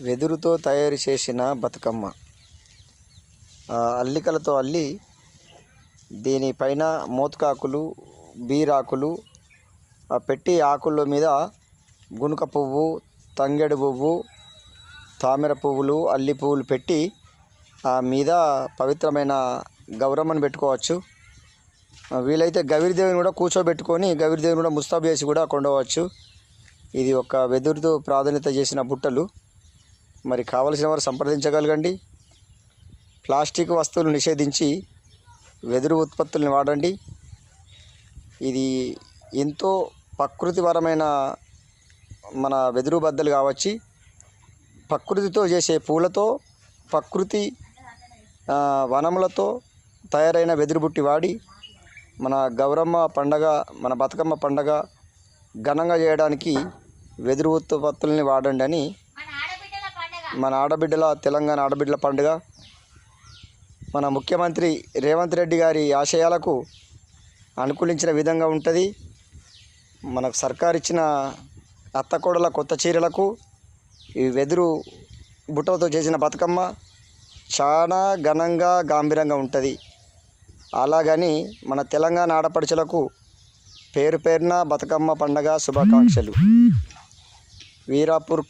వెదురుతో తయారు చేసిన బతుకమ్మ అల్లికలతో అల్లి దీనిపైన మోతుకాకులు బీరాకులు పెట్టి ఆకుల మీద గునుక పువ్వు, తంగెడు పువ్వు, తామర పువ్వులు, అల్లి పువ్వులు పెట్టి మీద పవిత్రమైన గౌరమ్మను పెట్టుకోవచ్చు. వీలైతే గవిరిదేవిని కూడా కూర్చోబెట్టుకొని గవిరిదేవిని కూడా ముస్తాబు చేసి కూడా కొండవచ్చు. ఇది ఒక వెదురుతో ప్రాధాన్యత చేసిన బుట్టలు. మరి కావలసిన వారు సంప్రదించగలగండి. ప్లాస్టిక్ వస్తువులు నిషేధించి వెదురు ఉత్పత్తులను వాడండి. ఇది ఎంతో ప్రకృతిపరమైన మన వెదురు బద్దలు కావచ్చు. ప్రకృతితో చేసే పూలతో, ప్రకృతి వనములతో తయారైన వెదురు బుట్టి వాడి మన గౌరమ్మ పండగ, మన బతుకమ్మ పండగ ఘనంగా చేయడానికి వెదురు ఉత్పత్తులని వాడండి అని మన ఆడబిడ్డల, తెలంగాణ ఆడబిడ్డల పండుగ. మన ముఖ్యమంత్రి రేవంత్ రెడ్డి గారి ఆశయాలకు అనుకూలించిన విధంగా ఉంటుంది. మనకు సర్కారు ఇచ్చిన అత్తకోడల కొత్త చీరలకు ఈ వెదురు బుట్టలతో చేసిన బతుకమ్మ చాలా ఘనంగా, గాంభీర్యంగా ఉంటుంది. అలాగని మన తెలంగాణ ఆడపడుచులకు పేరు పేరున బతుకమ్మ పండగ శుభాకాంక్షలు. వీరాపూర్